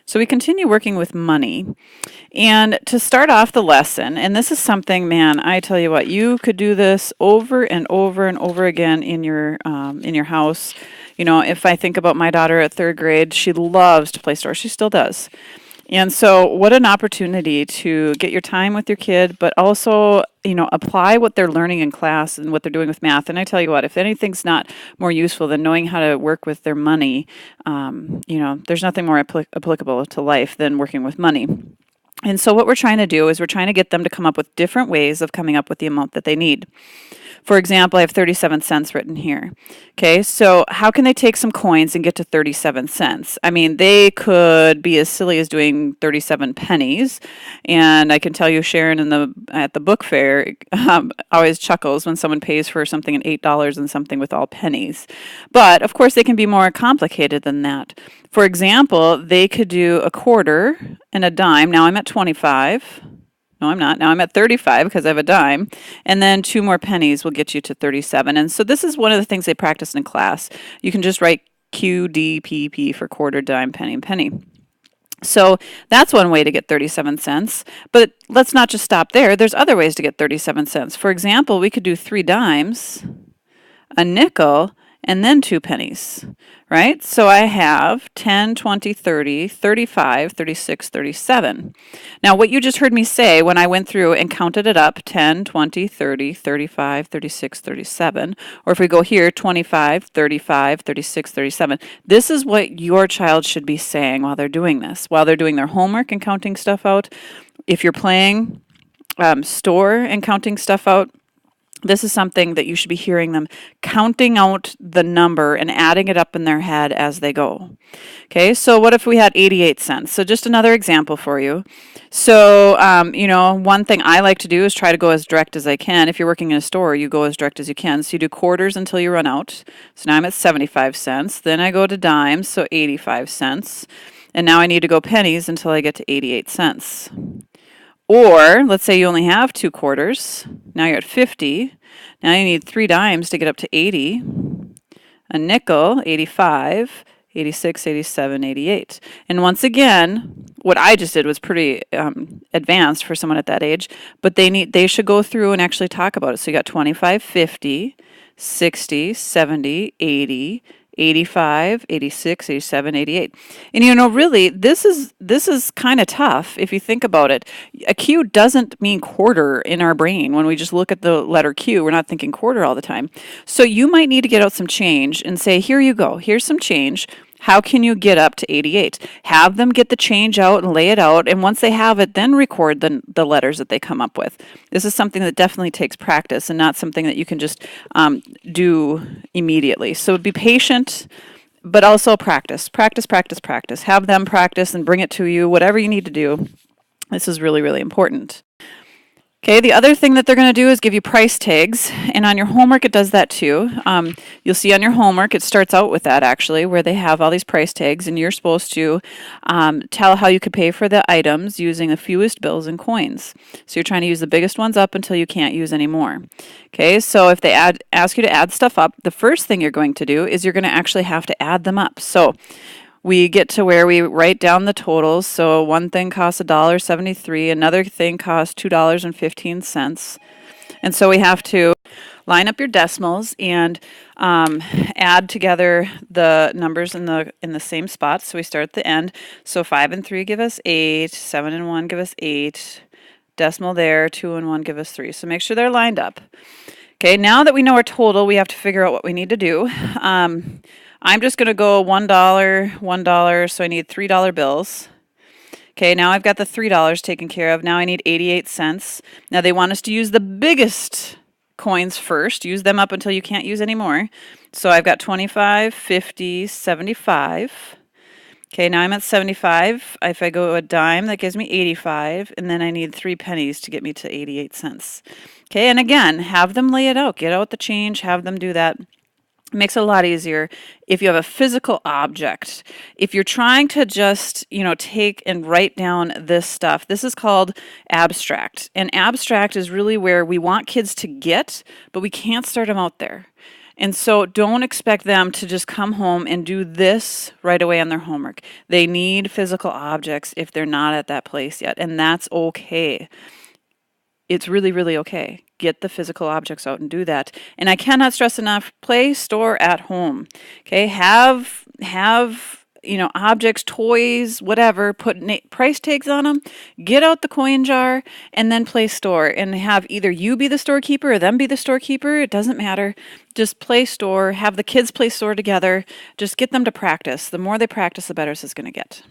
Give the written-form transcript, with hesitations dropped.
So we continue working with money. And to start off the lesson, and this is something, man, I tell you what, you could do this over and over and over again in your house. You know, if I think about my daughter at third grade, she loves to play store. She still does. And so, what an opportunity to get your time with your kid, but also, you know, apply what they're learning in class and what they're doing with math. And I tell you what, if anything's not more useful than knowing how to work with their money, you know, there's nothing more applicable to life than working with money. And so, what we're trying to do is we're trying to get them to come up with different ways of coming up with the amount that they need. For example, I have 37 cents written here. Okay, so how can they take some coins and get to 37 cents? I mean, they could be as silly as doing 37 pennies. And I can tell you, Sharon at the book fair always chuckles when someone pays for something at $8 and something with all pennies. But of course, they can be more complicated than that. For example, they could do a quarter and a dime. Now I'm at 25. No, I'm not. Now I'm at 35 because I have a dime. And then two more pennies will get you to 37. And so this is one of the things they practice in class. You can just write QDPP for quarter, dime, penny, and penny. So that's one way to get 37 cents. But let's not just stop there. There's other ways to get 37 cents. For example, we could do 3 dimes, a nickel, and then 2 pennies, right? So I have 10, 20, 30, 35, 36, 37. Now, what you just heard me say when I went through and counted it up, 10, 20, 30, 35, 36, 37, or if we go here, 25, 35, 36, 37, this is what your child should be saying while they're doing this, while they're doing their homework and counting stuff out. If you're playing store and counting stuff out, this is something that you should be hearing them counting out the number and adding it up in their head as they go. Okay, so what if we had 88 cents? So just another example for you. So, you know, one thing I like to do is try to go as direct as I can. If you're working in a store, you go as direct as you can. So you do quarters until you run out. So now I'm at 75 cents. Then I go to dimes, so 85 cents. And now I need to go pennies until I get to 88 cents. Or let's say you only have 2 quarters. Now you're at 50. Now you need 3 dimes to get up to 80. A nickel, 85, 86, 87, 88. And once again, what I just did was pretty advanced for someone at that age, but they should go through and actually talk about it. So you got 25, 50, 60, 70, 80, 85, 86, 87, 88. And you know, really, this is kind of tough if you think about it. A Q doesn't mean quarter in our brain. When we just look at the letter Q, we're not thinking quarter all the time. So you might need to get out some change and say, here you go, here's some change. How can you get up to 88? Have them get the change out and lay it out, and once they have it, then record the letters that they come up with. This is something that definitely takes practice and not something that you can just do immediately. So be patient, but also practice. Practice, practice, practice. Have them practice and bring it to you, whatever you need to do. This is really, really important. Okay, the other thing that they're going to do is give you price tags, and on your homework it does that too. You'll see on your homework it starts out with that actually, where they have all these price tags, and you're supposed to tell how you could pay for the items using the fewest bills and coins. So you're trying to use the biggest ones up until you can't use any more. Okay, so if they ask you to add stuff up, the first thing you're going to do is you're going to actually have to add them up. So we get to where we write down the totals. So one thing costs $1.73, another thing costs $2.15. And so we have to line up your decimals and add together the numbers in the same spot. So we start at the end. So 5 and 3 give us 8, 7 and 1 give us 8, decimal there, 2 and 1 give us 3. So make sure they're lined up. Okay, now that we know our total, we have to figure out what we need to do. I'm just going to go $1, $1, so I need $3 bills. Okay, now I've got the $3 taken care of. Now I need 88 cents. Now they want us to use the biggest coins first. Use them up until you can't use any more. So I've got 25, 50, 75. Okay, now I'm at 75. If I go a dime, that gives me 85. And then I need 3 pennies to get me to 88 cents. Okay, and again, have them lay it out. Get out the change, have them do that. It makes it a lot easier if you have a physical object. If you're trying to just, take and write down this stuff, this is called abstract. And abstract is really where we want kids to get, but we can't start them out there. And so don't expect them to just come home and do this right away on their homework. They need physical objects if they're not at that place yet, and that's okay. It's really, really okay. Get the physical objects out and do that. And I cannot stress enough, play store at home. Okay, have objects, toys, whatever, put price tags on them, get out the coin jar, and then play store. And have either you be the storekeeper or them be the storekeeper. It doesn't matter. Just play store, have the kids play store together. Just get them to practice. The more they practice, the better this is going to get.